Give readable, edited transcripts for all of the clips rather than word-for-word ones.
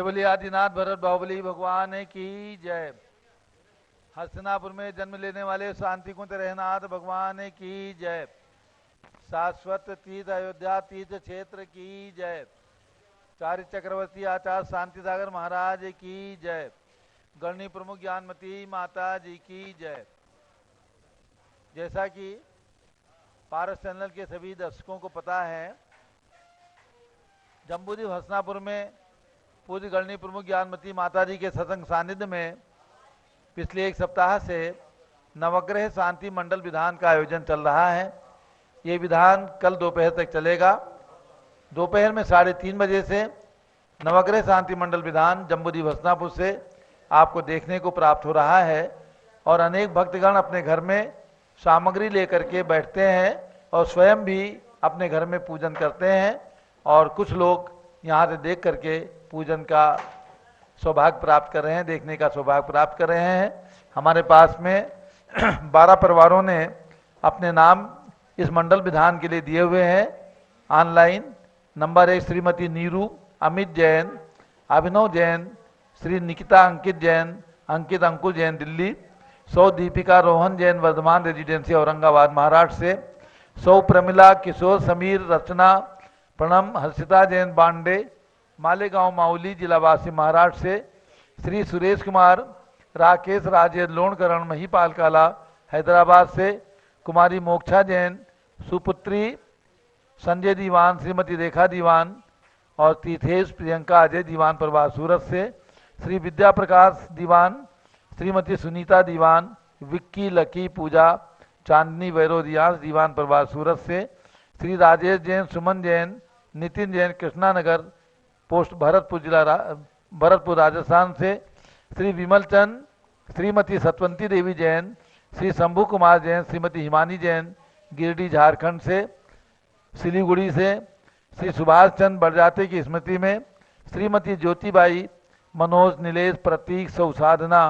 बोलिए आदिनाथ भरत बाहुबली भगवान की जय। हस्तिनापुर में जन्म लेने वाले शांति कुंज रहनाथ भगवान की जय। शाश्वत तीर्थ अयोध्या तीर्थ क्षेत्र की जय। चार्य चक्रवर्ती आचार्य शांति सागर महाराज की जय। गणनी प्रमुख ज्ञानमती माता जी की जय। जैसा कि पारस चैनल के सभी दर्शकों को पता है, जम्बूद्वीप हस्तिनापुर में पूज्य गणनी प्रमुख ज्ञानमती माता जी के सत्संग सानिध्य में पिछले एक सप्ताह से नवग्रह शांति मंडल विधान का आयोजन चल रहा है। ये विधान कल दोपहर तक चलेगा। दोपहर में 3:30 बजे से नवग्रह शांति मंडल विधान जम्बूद्वीप हस्तिनापुर से आपको देखने को प्राप्त हो रहा है और अनेक भक्तगण अपने घर में सामग्री लेकर के बैठते हैं और स्वयं भी अपने घर में पूजन करते हैं और कुछ लोग यहाँ से देख करके पूजन का सौभाग्य प्राप्त कर रहे हैं, देखने का सौभाग्य प्राप्त कर रहे हैं। हमारे पास में 12 परिवारों ने अपने नाम इस मंडल विधान के लिए दिए हुए हैं। ऑनलाइन नंबर 1 श्रीमती नीरू अमित जैन, अभिनव जैन, श्री निकिता अंकित जैन, अंकित अंकुर जैन दिल्ली, सौ दीपिका रोहन जैन वर्धमान रेजिडेंसी औरंगाबाद महाराष्ट्र से, सौ प्रमिला किशोर समीर रचना प्रणम हर्षिता जैन बांडे मालेगांव माउली जिलावासी महाराष्ट्र से, श्री सुरेश कुमार राकेश राजेश लोणकरण महिपाल काला हैदराबाद से, कुमारी मोक्षा जैन सुपुत्री संजय दीवान, श्रीमती रेखा दीवान और तीर्थेश प्रियंका अजय दीवान परिवार सूरत से, श्री विद्या प्रकाश दीवान, श्रीमती सुनीता दीवान, विक्की लकी पूजा चांदनी वैरो रियाज दीवान परिवार सूरत से, श्री राजेश जैन सुमन जैन नितिन जैन कृष्णा नगर पोस्ट भरतपुर जिला भरतपुर राजस्थान से, श्री विमल चंद श्रीमती सतवंती देवी जैन, श्री शंभू कुमार जैन श्रीमती हिमानी जैन गिरिडीह झारखंड से, सिलीगुड़ी से, श्री सुभाष चंद्र बरजाते की स्मृति में श्रीमती ज्योतिबाई मनोज नीलेश प्रतीक सौ साधना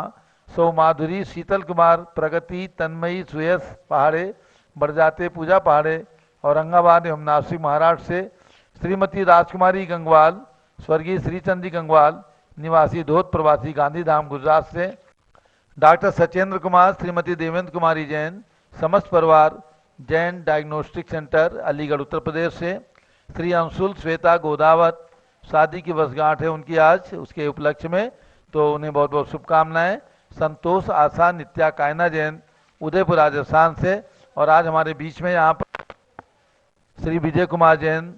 सौ माधुरी शीतल कुमार प्रगति तन्मयी सुयस पहाड़े बरजाते पूजा पहाड़े औरंगाबाद एवं नासिक महाराष्ट्र से, श्रीमती राजकुमारी गंगवाल स्वर्गीय श्रीचंदी गंगवाल निवासी धोत प्रवासी गांधीधाम गुजरात से, डॉक्टर सचेंद्र कुमार श्रीमती देवेंद्र कुमारी जैन समस्त परिवार जैन डायग्नोस्टिक सेंटर अलीगढ़ उत्तर प्रदेश से, श्री अंशुल श्वेता गोदावत शादी की वर्षगांठ है उनकी आज, उसके उपलक्ष्य में तो उन्हें बहुत बहुत शुभकामनाएं। संतोष आशा नित्या कायना जैन उदयपुर राजस्थान से, और आज हमारे बीच में यहाँ पर श्री विजय कुमार जैन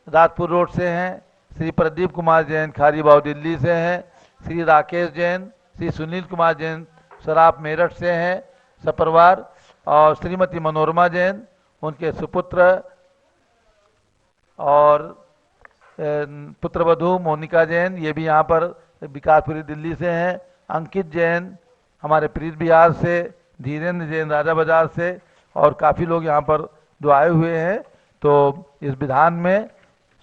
राजपुर रोड से हैं, श्री प्रदीप कुमार जैन खारीबाव दिल्ली से हैं, श्री राकेश जैन श्री सुनील कुमार जैन सराफ मेरठ से हैं सपरिवार, और श्रीमती मनोरमा जैन उनके सुपुत्र और पुत्रवधू मोनिका जैन ये भी यहाँ पर विकासपुरी दिल्ली से हैं, अंकित जैन हमारे प्रीत बिहार से, धीरेन्द्र जैन राजा बाजार से, और काफ़ी लोग यहाँ पर जो आए हुए हैं तो इस विधान में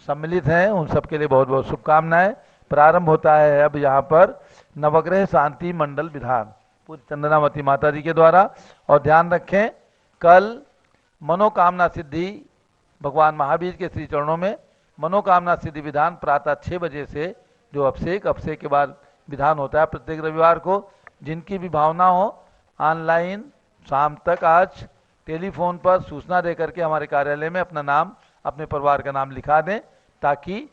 सम्मिलित हैं, उन सबके लिए बहुत बहुत शुभकामनाएं। प्रारंभ होता है अब यहाँ पर नवग्रह शांति मंडल विधान पूज्य चंदनावती माता जी के द्वारा। और ध्यान रखें कल मनोकामना सिद्धि भगवान महावीर के श्री चरणों में मनोकामना सिद्धि विधान प्रातः 6 बजे से जो अभिषेक के बाद विधान होता है प्रत्येक रविवार को। जिनकी भी भावना हो ऑनलाइन शाम तक आज टेलीफोन पर सूचना दे करके हमारे कार्यालय में अपना नाम अपने परिवार का नाम लिखा दें, ताकि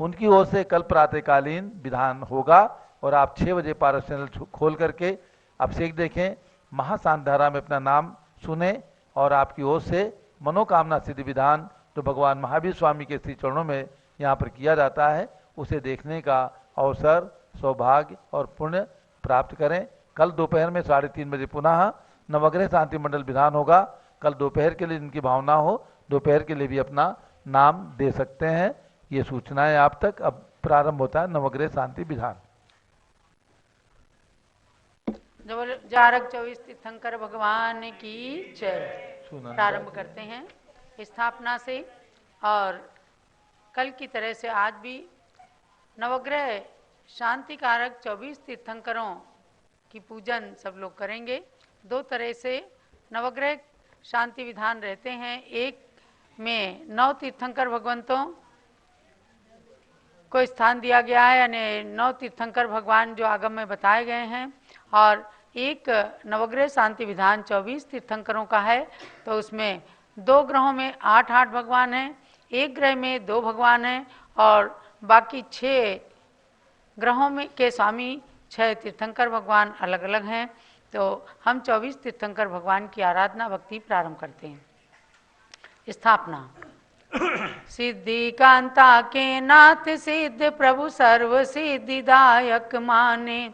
उनकी ओर से कल प्रातःकालीन विधान होगा और आप 6 बजे पारस चैनल खोल करके अभिषेक देखें, महाशांत धारा में अपना नाम सुने और आपकी ओर से मनोकामना सिद्धि विधान जो भगवान महावीर स्वामी के श्री चरणों में यहाँ पर किया जाता है उसे देखने का अवसर सौभाग्य और पुण्य प्राप्त करें। कल दोपहर में 3:30 बजे पुनः नवग्रह शांति मंडल विधान होगा। कल दोपहर के लिए जिनकी भावना हो दोपहर के लिए भी अपना नाम दे सकते हैं। ये सूचनाएं आप तक। अब प्रारंभ होता है नवग्रह शांति विधान। जारक 24 तीर्थंकर भगवान की जय। प्रारंभ करते हैं स्थापना से, और कल की तरह से आज भी नवग्रह शांति कारक 24 तीर्थंकरों की पूजन सब लोग करेंगे। 2 तरह से नवग्रह शांति विधान रहते हैं। एक में 9 तीर्थंकर भगवंतों को स्थान दिया गया है, यानी 9 तीर्थंकर भगवान जो आगम में बताए गए हैं, और एक नवग्रह शांति विधान 24 तीर्थंकरों का है। तो उसमें 2 ग्रहों में 8-8 भगवान हैं, एक ग्रह में 2 भगवान हैं, और बाकी 6 ग्रहों में के स्वामी 6 तीर्थंकर भगवान अलग अलग हैं। तो हम 24 तीर्थंकर भगवान की आराधना भक्ति प्रारंभ करते हैं। स्थापना। सिद्धि कांता के नाथ सिद्ध प्रभु सर्व सिद्धिदायक माने,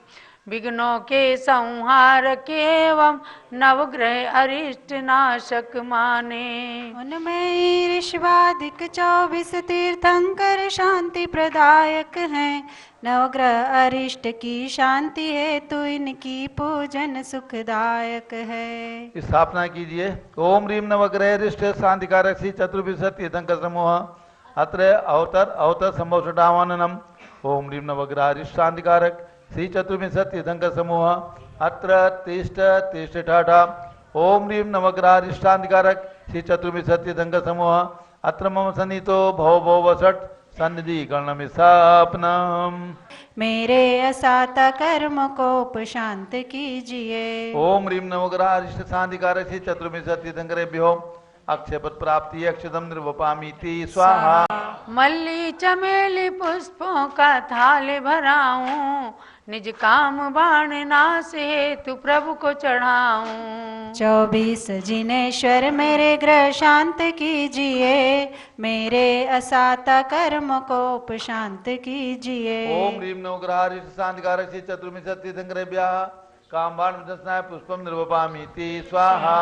विघ्नों के संहार के एवं नवग्रह अरिष्ट नाशक माने। उनमें ऋषवादिक 24 तीर्थंकर शांति प्रदायक हैं, नवग्रह अरिष्ट की शांति हेतु इनकी पूजन सुखदायक है। स्थापना कीजिए। ओम ह्रीम नवग्रह अरिष्ट शांतिकारक श्री चतुर्विंशति तीर्थंकर समूह अत्र अवतर संभव षडावाननम। ओम ह्रीम नवग्रह अरिष्ट शांतिकारक श्री चतुर्विंशति तीर्थंकर समूह अत्र तिष्ठ ठाठा। ओम ह्रीम नवग्रह अरिष्ट शांतिकारक श्री चतुर्विंशति तीर्थंकर समूह अत्र मम सन्नितो भव भव वसट सन्निधि गणम स्थापनम। मेरे असाता कर्म को शांत कीजिए। ओम ह्रीम नवग्रह अरिष्ट शांतिकारक श्री चतुर्विंशति तीर्थंकरेभ्यो अक्षयपद प्राप्ति अक्षतम निर्वपामीति स्वाहा। मल्ली चमेली पुष्पों का थाल भराऊं, निज काम बाण नाश हेतु प्रभु को चढ़ाऊं। 24 जिनेश्वर मेरे ग्रह शांत कीजिए, मेरे असाता कर्म को शांत कीजिए। ओम ह्रीम नवग्रह अरिष्ट शांतिकारक श्री चतुर्विंशति तीर्थंकरेभ्यः कामबाण विदस्नाय पुष्पम निर्वपामीति स्वाहा।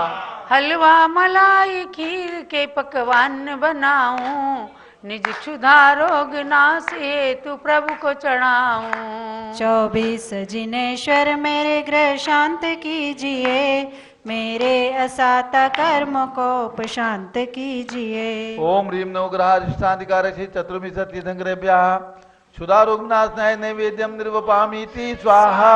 हलवा मलाई खीर के पकवान बनाऊं, निज क्षुधा रोग नाश हेतु प्रभु को चढ़ाऊं। 24 जिनेश्वर मेरे ग्रह शांत कीजिए, मेरे असाता कर्म को शांत कीजिए। ओम ह्रीम नवग्रह अरिष्ट शांतिकारक श्री चतुर्विंशति तीर्थंकरेभ्यः क्षुधा रोग नाशनाय नैवेद्यम निर्वपामीति स्वाहा।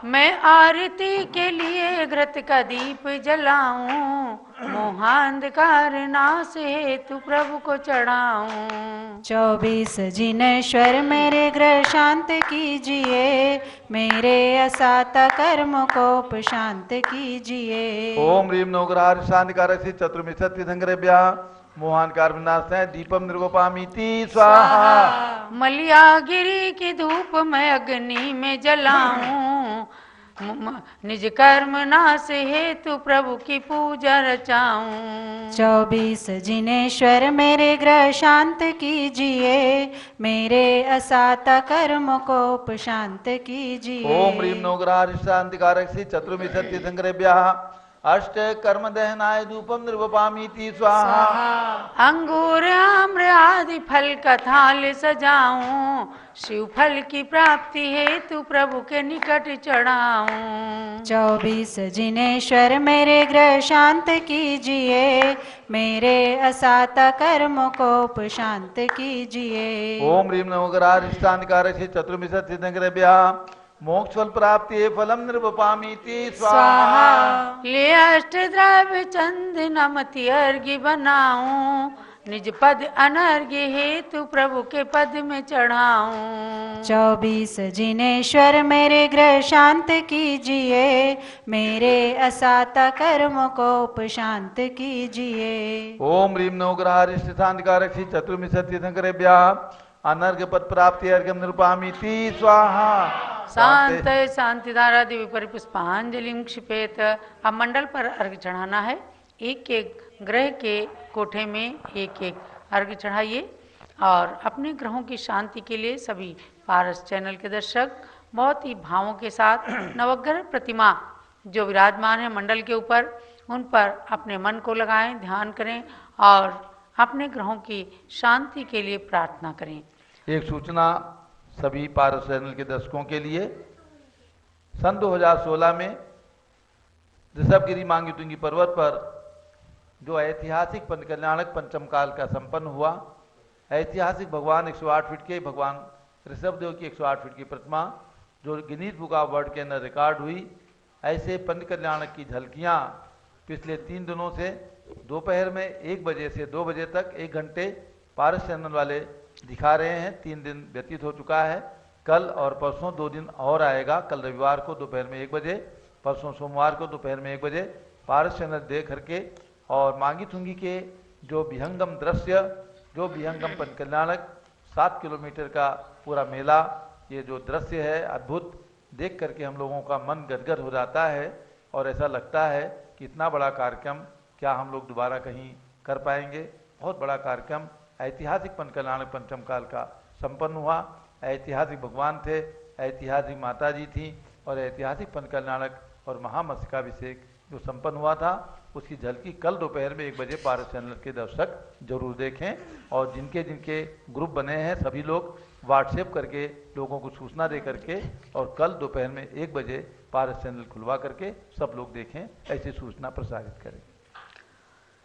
मैं आरती के लिए घृत का दीप जलाऊं, मोहांधकार नाश हेतु प्रभु को चढ़ाऊं। 24 जिनेश्वर मेरे ग्रह शांत कीजिए, मेरे असाता कर्म को शांत कीजिए। ओम ह्रीम नवग्रह अरिष्ट शांतिकारक श्री चतुर्विंशति तीर्थंकरेभ्यः मोहांधकार विनाशाय दीपम निर्वपामीति स्वाहा। मलियागिरी की धूप मैं अग्नि में जलाऊं, निज कर्म नाश हेतु प्रभु की पूजा रचाऊं। 24 जिनेश्वर मेरे ग्रह शांत कीजिए, मेरे असाता कर्म को शांत कीजिए। ओम ह्रीम नवग्रह अरिष्ट शांतिकारक श्री चतुर्विंशति तीर्थंकरेभ्यः अष्ट कर्म दहनाय धूपम निर्वपामीति स्वाहा। अंगूर आम्र आदि फल का थाल सजाऊं, शिव फल की प्राप्ति हेतु प्रभु के निकट चढ़ाऊं। 24 जिनेश्वर मेरे ग्रह शांत कीजिए, मेरे असाता कर्म को शांत कीजिए। ओम ह्रीम नवग्रह अरिष्ट शांतिकारक श्री चतुर्विंशति तीर्थंकरेभ्यः मोक्ष फल प्राप्ति फलम निर्वपामीति स्वाहा। ले अष्ट द्रव्य चंदनमति अर्घ्य बनाऊं, निज पद अनर्घ्य हेतु प्रभु के पद में चढ़ाऊं। 24 जिनेश्वर मेरे ग्रह शांत कीजिए, मेरे असाता कर्म को शांत कीजिए। ओम ह्रीम नवग्रह अरिष्ट शांतिकारक श्री चतुर्विंशति तीर्थंकरेभ्यः अनर्घ्य पद प्राप्ति अर्घ्यम निर्वपामीति स्वाहा। शांत शांति धारा दिव्य परिपुष्पांजलि क्षिपेत। अब मंडल पर अर्घ्य चढ़ाना है। एक एक ग्रह के कोठे में एक एक अर्घ्य चढ़ाइए और अपने ग्रहों की शांति के लिए सभी पारस चैनल के दर्शक बहुत ही भावों के साथ नवग्रह प्रतिमा जो विराजमान है मंडल के ऊपर, उन पर अपने मन को लगाएं, ध्यान करें और अपने ग्रहों की शांति के लिए प्रार्थना करें। एक सूचना सभी पारस चैनल के दर्शकों के लिए, सन 2016 में ऋषभगिरी मांगीतुंगी पर्वत पर जो ऐतिहासिक पंच कल्याणक पंचम काल का संपन्न हुआ, ऐतिहासिक भगवान 108 फीट के भगवान ऋषभदेव की 108 फीट की प्रतिमा जो गिनीज बुक ऑफ वर्ल्ड के अंदर रिकॉर्ड हुई, ऐसे पंच कल्याणक की झलकियाँ पिछले 3 दिनों से दोपहर में 1 बजे से 2 बजे तक 1 घंटे पारस चैनल वाले दिखा रहे हैं। 3 दिन व्यतीत हो चुका है। कल और परसों 2 दिन और आएगा। कल रविवार को दोपहर में 1 बजे, परसों सोमवार को दोपहर में 1 बजे पारस चैनल दे करके, और मांगी थुंगी के जो विहंगम दृश्य, जो विहंगम पंचकल्याणक 7 किलोमीटर का पूरा मेला, ये जो दृश्य है अद्भुत, देख करके हम लोगों का मन गदगद हो जाता है और ऐसा लगता है कि इतना बड़ा कार्यक्रम क्या हम लोग दोबारा कहीं कर पाएंगे। बहुत बड़ा कार्यक्रम ऐतिहासिक पंचकल्याणक पंचम काल का संपन्न हुआ। ऐतिहासिक भगवान थे, ऐतिहासिक माता जी थी, और ऐतिहासिक पंचकल्याणक और महामस्तकाभिषेक जो संपन्न हुआ था उसकी झलकी कल दोपहर में 1 बजे पारस चैनल के दर्शक जरूर देखें। और जिनके जिनके ग्रुप बने हैं सभी लोग व्हाट्सएप करके लोगों को सूचना दे करके, और कल दोपहर में 1 बजे पारस चैनल खुलवा करके सब लोग देखें, ऐसी सूचना प्रसारित करें।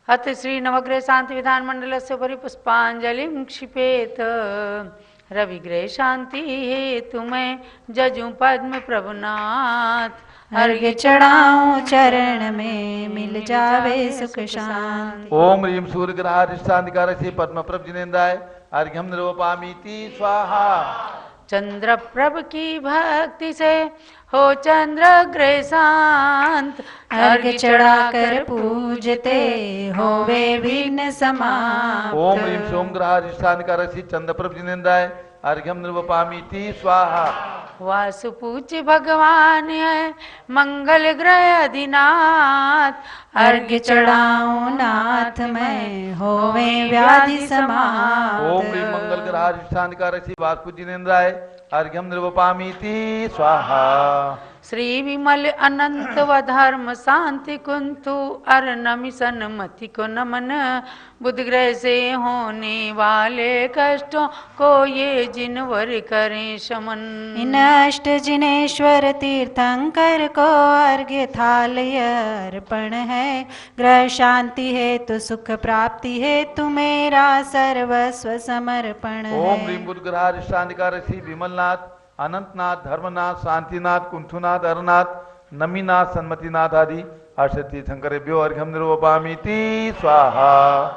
अथ श्री नवग्रह शांति विधान मंडल से परिपुष्पांजलि क्षिपेत रविग्रह शांति हेतु मैं जजू पद्म प्रभुनाथ। अर्घ्य चढ़ाऊं चरण में मिल जावे सुख शांति। ओम ह्रीम सूर्यग्रहाधिष्ठानिकारस्य पद्मप्रभ जिनेन्द्राय अर्घ्यम निरूपामीति स्वाहा। चंद्र प्रभ की भक्ति से हो चंद्र ग्रह शांत। अर्घ्य चढ़ाकर पूजते होवे विघ्न समाप्त। ओम ह्रीम सोम ग्रहाधिष्ठानिकारस्य चंद्रप्रभ जिनेन्द्राय अर्घ्यम निरूपामीति स्वाहा। वासुपूज्य भगवान है मंगल ग्रह अधिनाथ। अर्घ्य चढ़ाऊं नाथ मैं होवे व्याधि समाप्त। ओम ह्रीम मंगल ग्रहाधिष्ठानिकारस्य वासुपूज्य जिनेन्द्राय अर्घ्यम निरूपामीति स्वाहा। श्री विमल अनंत व धर्म शांति कुंतु अर नमि सन्मति को नमन। बुध ग्रह से होने वाले कष्टों को ये जिनवर करें शमन। इन अष्ट जिनेश्वर तीर्थंकर को अर्घ्य थाल अर्पण है। ग्रह शांति हेतु सुख प्राप्ति हेतु मेरा सर्वस्व समर्पण है। ओम ह्रीम बुध ग्रहाधिष्ठानिकारस्य विमलनाथ अनंतनाथ धर्मनाथ शांतिनाथ कुंठुनाथ अरनाथ नमीनाथ सन्मतिनाथ आदि तीर्थंकरेभ्यो अर्घ्यम निरूपामीति स्वाहा।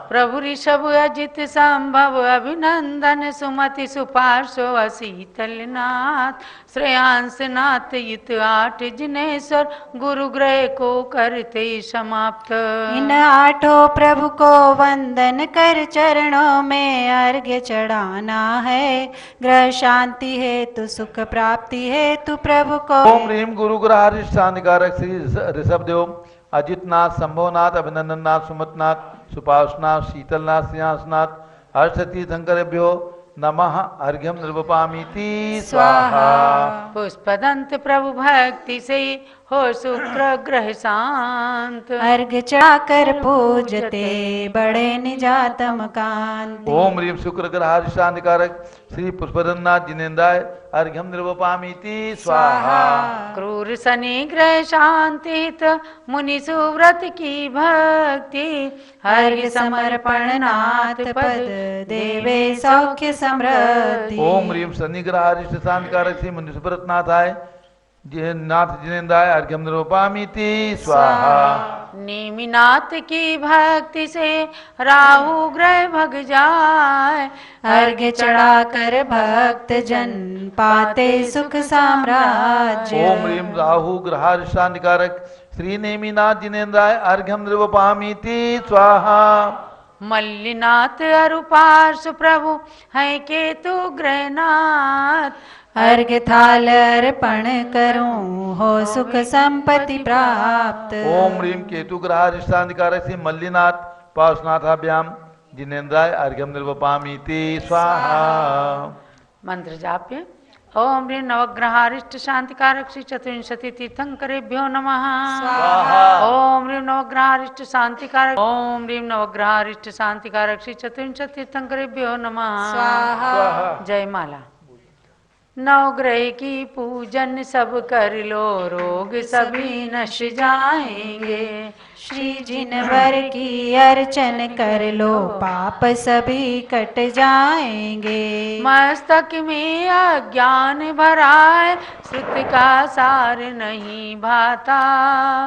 प्रभु ऋषभ अजित संभव अभिनंदन सुमति सुपार्श्व शीतलनाथ। श्रेयांश नाथ युत 8 जिनेश्वर गुरु ग्रह को करते समाप्त। इन 8 प्रभु को वंदन कर चरणों में अर्घ्य चढ़ाना है। ग्रह शांति हेतु सुख प्राप्ति हेतु प्रभु को। ओम ह्रीम गुरु ग्रहाधिष्ठानिकारक श्री ऋषभदेव अजितनाथ संभवनाथ अभिनंदननाथ सुमतनाथ सुपार्श्वनाथ शीतलनाथ श्रेयांसनाथ तीर्थंकरेभ्यो नमः अर्घ्यम निरूपामीति स्वाहा। पुष्पदंत प्रभु भक्ति से हो शुक्र ग्रह शांत। अर्घ्य चढ़ाकर पूजते बड़े निजातम कांति। ओम ह्रीम शुक्र ग्रहाधिष्ठानिकारक श्री पुष्पदंतनाथ जिनेन्द्राय अर्घ्यम निरूपामीति स्वाहा। क्रूर शनि ग्रह शांतित मुनि सुव्रत की भक्ति। अर्घ्य समर्पण नाथ पद देवे सौख्य समृद्धि। ओम ह्रीम शनि ग्रहाधिष्ठानिकारक श्री मुनि सुव्रतनाथाय नाथ जिनेन्द्राय अर्घ्यम निरूपामीति स्वाहा। नेमिनाथ की भक्ति से राहु ग्रह भग जाए। अर्घ्य चढ़ाकर भक्त जन पाते सुख साम्राज्य। ओम ह्रीम राहु ग्रहाधिष्ठानिकारक श्री नेमिनाथ जिनेन्द्राय अर्घ्यम निरूपामीति स्वाहा। मल्लिनाथ अरुपार्श प्रभु है केतु ग्रहनाथ। अर्घ्य थाल अर्पण करूं हो सुख संपत्ति प्राप्त। ओम ह्रीम केतु ग्रहाधिष्ठानिकारक श्री मल्लिनाथ पार्श्वनाथाभ्याम जिनेन्द्राय अर्घ्यम निरूपामीति स्वाहा। मंत्र जाप्य। ओम ह्रीं नवग्रहारिष्ट शांतिकारक श्री चतुर्विंशति तीर्थंकरेभ्यो नमः स्वाहा। ओम ह्रीं नवग्रहारिष्ट शांतिकारक। ओम ह्रीं नवग्रहारिष्ट शांतिकारक श्री चतुर्विंशति तीर्थंकरेभ्यो नमः स्वाहा। जय माला। नवग्रह की पूजन सब कर लो, रोग सभी नश जाएंगे। श्री जिनवर की अर्चन कर लो पाप सभी कट जाएंगे। मस्तक में अज्ञान भरा है, श्रुत का सार नहीं भाता।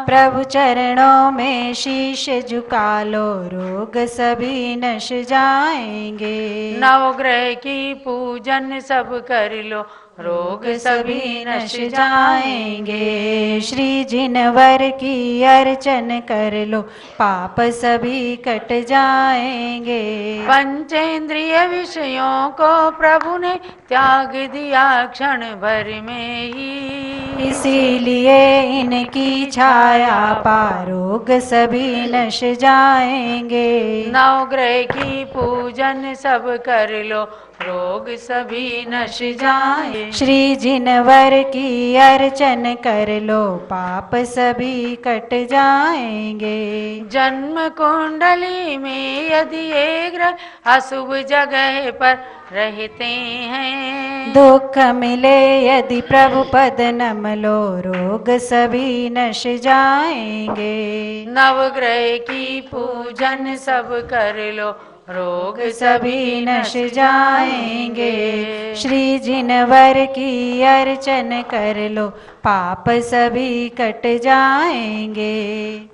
प्रभु चरणों में शीश झुका लो रोग सभी नश जाएंगे। नवग्रह की पूजन सब कर लो, रोग सभी नश जाएंगे। श्री जिनवर की अर्चन कर लो पाप सभी कट जाएंगे। पंचेंद्रिय विषयों को प्रभु ने त्याग दिया क्षण भर में ही, इसीलिए इनकी छाया पारोग सभी नश जाएंगे। नवग्रह की पूजन सब कर लो, रोग सभी नश जाए। श्री जिनवर की अर्चन कर लो पाप सभी कट जाएंगे। जन्म कुंडली में यदि एक ग्रह अशुभ जगह पर रहते हैं, दुख मिले यदि प्रभु पद नम लो रोग सभी नश जाएंगे। नवग्रह की पूजन सब कर लो, रोग सभी नश जाएंगे। श्री जिनवर की अर्चन कर लो पाप सभी कट जाएंगे।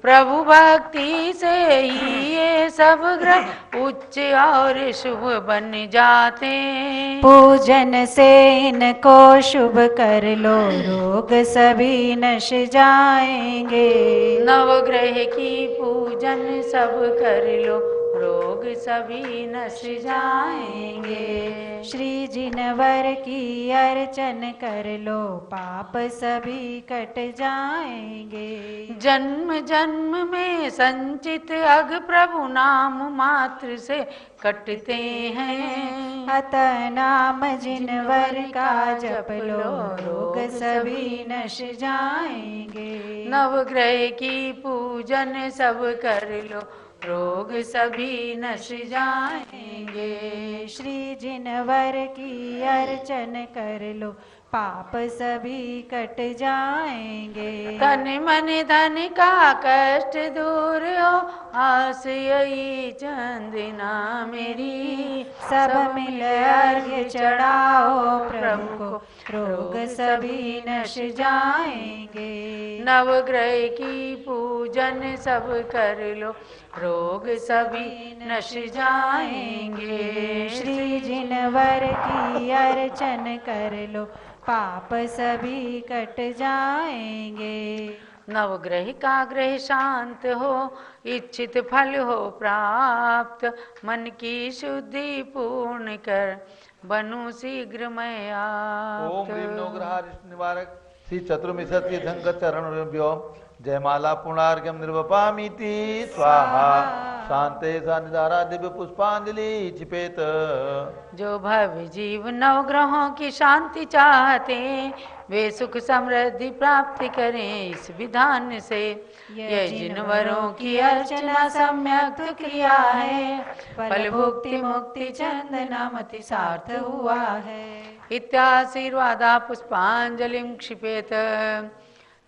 प्रभु भक्ति से ही ये सब ग्रह उच्च और शुभ बन जाते। पूजन से इनको शुभ कर लो रोग सभी नश जाएंगे। नवग्रह की पूजन सब कर लो, रोग सभी नश जाएंगे। श्री जिनवर की अर्चन कर लो पाप सभी कट जाएंगे। जन्म जन्म में संचित अग प्रभु नाम मात्र से कटते हैं। अतः नाम जिनवर का जप लो रोग सभी नश जाएंगे। नवग्रह की पूजन सब कर लो, रोग सभी नश जाएंगे। श्री जिनवर की अर्चन कर लो पाप सभी कट जाएंगे। तन मन धन का कष्ट दूर हो, आस यही चंदना मेरी। सब मिल अर्घ्य चढ़ाओ प्रभु को रोग सभी नश जाएंगे। नवग्रह की पूजन सब कर लो, रोग सभी नश जाएंगे। श्री जिनवर की अर्चन कर लो पाप सभी कट जाएंगे। नवग्रह का ग्रह शांत हो, इच्छित फल हो प्राप्त। मन की शुद्धि पूर्ण कर बनु शीघ्र मैं आप। ओम ह्रीं नवग्रह रिष्ट निवारक श्री चतुर्मिशत तीर्थंकर चरणभ्यो जयमाला पुणार्घ्यम निर्वपामीति स्वाहा। शांते सानिधारा दिव्य पुष्पांजलि छिपेत। जो भव जीव नवग्रहों की शांति चाहते, वे सुख समृद्धि प्राप्त करें इस विधान से। यह जिनवरों की अर्चना सम्यक किया है, फल भुक्ति मुक्ति चंदनामति सार्थ हुआ है। इत्याशीर्वादा पुष्पांजलिम क्षिपेत।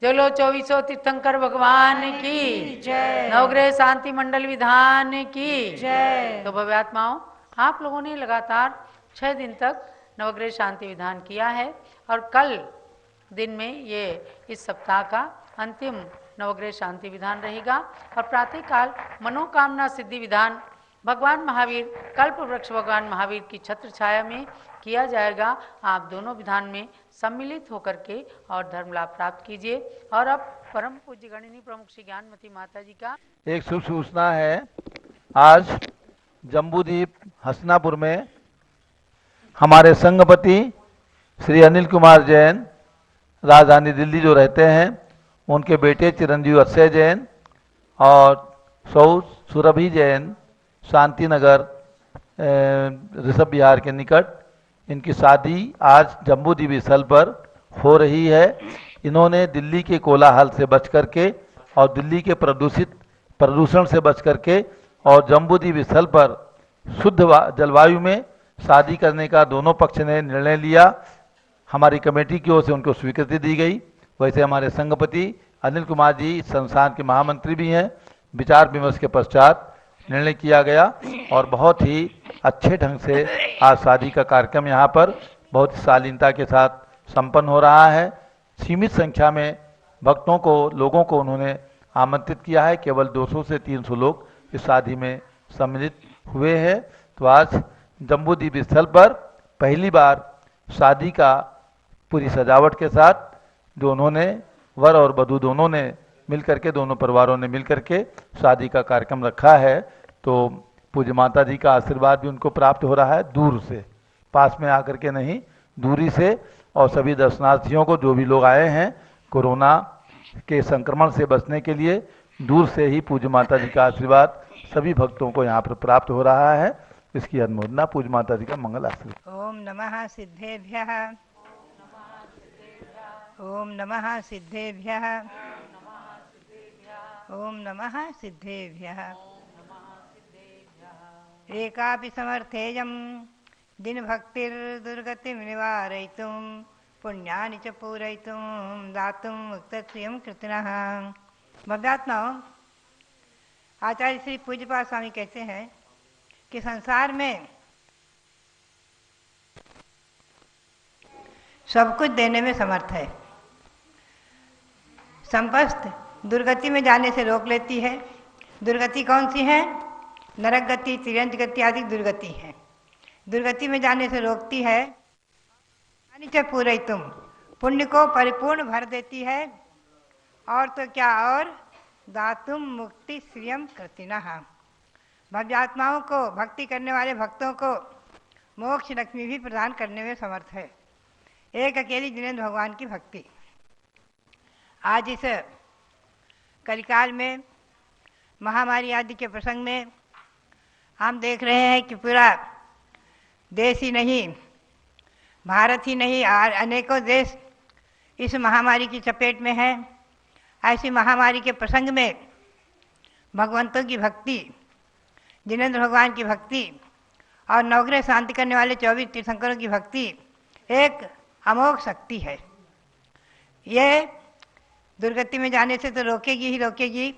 चलो 2400 तीर्थंकर भगवान की जय। नवग्रह शांति मंडल विधान की जय। तो भव्यात्माओं, आप लोगों ने लगातार 6 दिन तक नवग्रह शांति विधान किया है और कल दिन में ये इस सप्ताह का अंतिम नवग्रह शांति विधान रहेगा। और प्रातःकाल मनोकामना सिद्धि विधान भगवान महावीर कल्प वृक्ष भगवान महावीर की छत्र छाया में किया जाएगा। आप दोनों विधान में सम्मिलित होकर के और धर्म लाभ प्राप्त कीजिए। और अब परम पूज्य गणिनी प्रमुख श्री ज्ञानमती माता जी का एक शुभ सूचना है। आज जम्बूद्वीप हसनापुर में हमारे संघपति श्री अनिल कुमार जैन, राजधानी दिल्ली जो रहते हैं, उनके बेटे चिरंजीव अक्षय जैन और सौ सुरभि जैन, शांति नगर ऋषभ विहार के निकट, इनकी शादी आज जम्बूद्वीप स्थल पर हो रही है। इन्होंने दिल्ली के कोलाहल से बच करके और दिल्ली के प्रदूषण से बच करके और जम्बूद्वीप स्थल पर शुद्ध जलवायु में शादी करने का दोनों पक्ष ने निर्णय लिया। हमारी कमेटी की ओर से उनको स्वीकृति दी गई। वैसे हमारे संघपति अनिल कुमार जी संस्थान के महामंत्री भी हैं, विचार विमर्श के पश्चात निर्णय किया गया और बहुत ही अच्छे ढंग से आज शादी का कार्यक्रम यहाँ पर बहुत शालीनता के साथ संपन्न हो रहा है। सीमित संख्या में लोगों को उन्होंने आमंत्रित किया है। केवल 200 से 300 लोग इस शादी में सम्मिलित हुए हैं। तो आज जम्बूद्वीप स्थल पर पहली बार शादी का पूरी सजावट के साथ जो उन्होंने वर और वधू दोनों ने मिलकर के, दोनों परिवारों ने मिलकर के शादी का कार्यक्रम रखा है। तो पूज्य माता जी का आशीर्वाद भी उनको प्राप्त हो रहा है, दूर से, पास में आकर के नहीं, दूरी से। और सभी दर्शनार्थियों को, जो भी लोग आए हैं, कोरोना के संक्रमण से बचने के लिए दूर से ही पूज्य माता जी का आशीर्वाद सभी भक्तों को यहाँ पर प्राप्त हो रहा है। इसकी अनुमोदना पूज्य माता जी का मंगल आशीर्वाद। ओम नमः सिद्धेभ्यः, ओम नमः सिद्धेभ्यः, ओम नमः सिद्धेभ्यः। एकापि समर्थेयं दिन भक्तिर्दुर्गतिं निवारयितुं पुण्यानि च पूरयितुं दातुं मुक्तत्वं कृतिनः। भव्यात्माओं, आचार्य श्री पूज्यपाद स्वामी कहते हैं कि संसार में सब कुछ देने में समर्थ है। संपस्त दुर्गति में जाने से रोक लेती है। दुर्गति कौन सी है? नरक गति, तिर्यंत गति आदि दुर्गति है। दुर्गति में जाने से रोकती है। अनिच पूरे तुम, पुण्य को परिपूर्ण भर देती है। और तो क्या, और दातुम मुक्ति श्रियम कृतिनः। भव्यात्माओं को, भक्ति करने वाले भक्तों को मोक्ष लक्ष्मी भी प्रदान करने में समर्थ है। एक अकेली जिनेंद्र भगवान की भक्ति। आज इस कलिकाल में, महामारी आदि के प्रसंग में हम देख रहे हैं कि पूरा देश ही नहीं, भारत ही नहीं, अनेकों देश इस महामारी की चपेट में हैं। ऐसी महामारी के प्रसंग में भगवंतों की भक्ति, जिनेंद्र भगवान की भक्ति और नवग्रह शांति करने वाले 24 तीर्थंकरों की भक्ति एक अमोघ शक्ति है। ये दुर्गति में जाने से तो रोकेगी ही रोकेगी,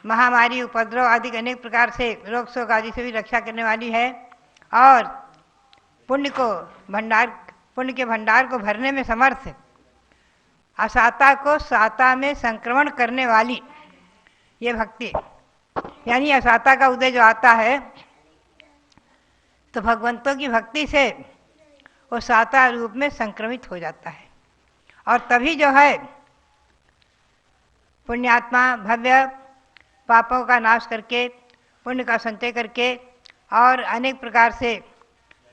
महामारी, उपद्रव आदि अनेक प्रकार से रोग शोक आदि से भी रक्षा करने वाली है। और पुण्य के भंडार को भरने में समर्थ, असाता को साता में संक्रमण करने वाली ये भक्ति, यानी असाता का उदय जो आता है तो भगवंतों की भक्ति से वो साता रूप में संक्रमित हो जाता है। और तभी जो है पुण्यात्मा भव्य पापों का नाश करके, पुण्य का संचय करके और अनेक प्रकार से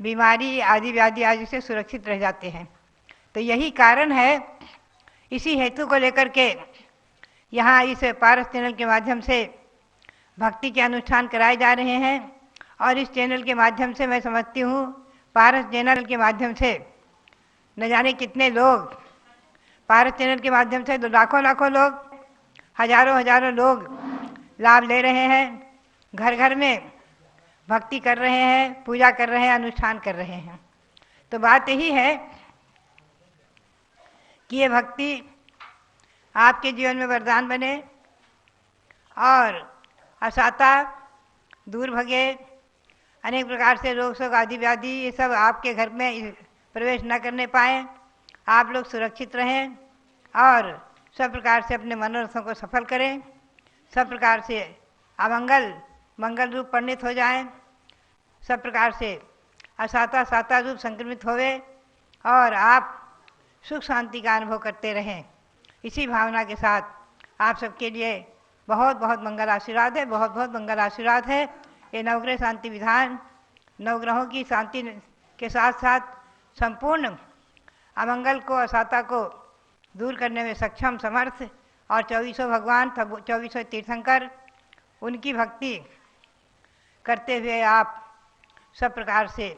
बीमारी आदि व्याधि आदि से सुरक्षित रह जाते हैं। तो यही कारण है, इसी हेतु को लेकर के यहाँ इस पारस चैनल के माध्यम से भक्ति के अनुष्ठान कराए जा रहे हैं। और इस चैनल के माध्यम से मैं समझती हूँ, पारस चैनल के माध्यम से न जाने कितने लोग, पारस चैनल के माध्यम से लाखों लाखों लोग, हजारों हजारों लोग लाभ ले रहे हैं। घर घर में भक्ति कर रहे हैं, पूजा कर रहे हैं, अनुष्ठान कर रहे हैं। तो बात यही है कि ये भक्ति आपके जीवन में वरदान बने और असाता दूर भगे, अनेक प्रकार से रोग शोक आदि व्याधि ये सब आपके घर में प्रवेश न करने पाए, आप लोग सुरक्षित रहें और सब प्रकार से अपने मनोरथों को सफल करें, सब प्रकार से अमंगल मंगल रूप परिणित हो जाएं, सब प्रकार से असाता साता रूप संक्रमित होवे और आप सुख शांति का अनुभव करते रहें। इसी भावना के साथ आप सबके लिए बहुत बहुत मंगल आशीर्वाद है, बहुत बहुत मंगल आशीर्वाद है। ये नवग्रह शांति विधान नवग्रहों की शांति के साथ साथ संपूर्ण अमंगल को, असाता को दूर करने में सक्षम, समर्थ और 24 भगवान, 24 तीर्थंकर, उनकी भक्ति करते हुए आप सब प्रकार से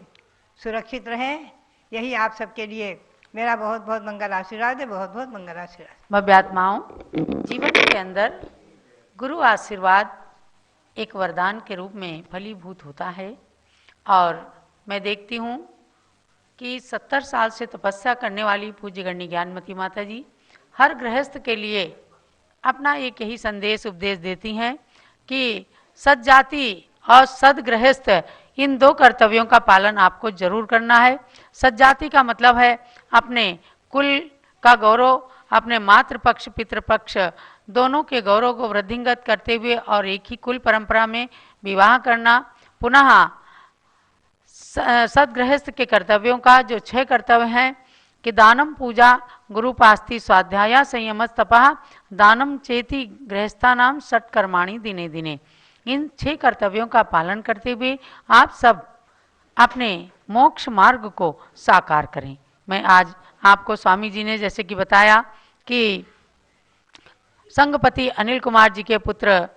सुरक्षित रहें। यही आप सबके लिए मेरा बहुत बहुत मंगल आशीर्वाद है, बहुत बहुत मंगल आशीर्वाद। भव्यात्माओं, जीवन के अंदर गुरु आशीर्वाद एक वरदान के रूप में फलीभूत होता है। और मैं देखती हूँ कि 70 साल से तपस्या करने वाली पूज्य गण्य ज्ञानमती माता जी हर गृहस्थ के लिए अपना एक यही संदेश उपदेश देती हैं कि सद्जाति और सदगृहस्थ इन दो कर्तव्यों का पालन आपको जरूर करना है। सद्जाति का मतलब है अपने कुल का गौरव, अपने मातृपक्ष पितृपक्ष दोनों के गौरव को वृद्धिंगत करते हुए और एक ही कुल परंपरा में विवाह करना। पुनः सदगृहस्थ के कर्तव्यों का जो 6 कर्तव्य हैं कि दानम पूजा गुरुपास्ति स्वाध्याय संयम तपः दानम चेति गृहस्थानाम षट्कर्माणि दिने दिने। इन 6 कर्तव्यों का पालन करते हुए आप सब अपने मोक्ष मार्ग को साकार करें। मैं आज आपको स्वामी जी ने जैसे कि बताया कि संघपति अनिल कुमार जी के पुत्र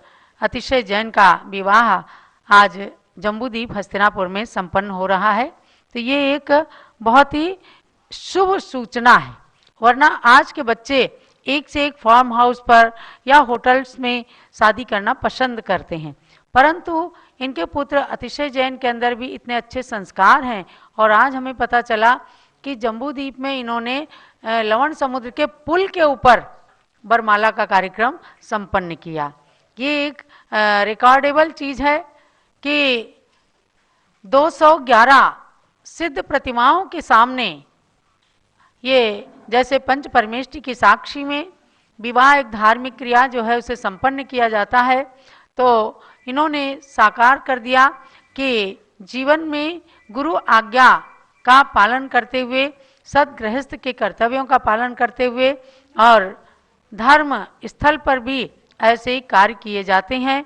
अतिशय जैन का विवाह आज जम्बूद्वीप हस्तिनापुर में संपन्न हो रहा है, तो ये एक बहुत ही शुभ सूचना है। वरना आज के बच्चे एक से एक फार्म हाउस पर या होटल्स में शादी करना पसंद करते हैं, परंतु इनके पुत्र अतिशय जैन के अंदर भी इतने अच्छे संस्कार हैं। और आज हमें पता चला कि जम्बूद्वीप में इन्होंने लवण समुद्र के पुल के ऊपर वरमाला का कार्यक्रम संपन्न किया। ये एक रिकॉर्डेबल चीज है कि 211 सिद्ध प्रतिमाओं के सामने ये जैसे पंच परमेष्टि की साक्षी में विवाह एक धार्मिक क्रिया जो है उसे संपन्न किया जाता है, तो इन्होंने साकार कर दिया कि जीवन में गुरु आज्ञा का पालन करते हुए, सदगृहस्थ के कर्तव्यों का पालन करते हुए और धर्म स्थल पर भी ऐसे कार्य किए जाते हैं।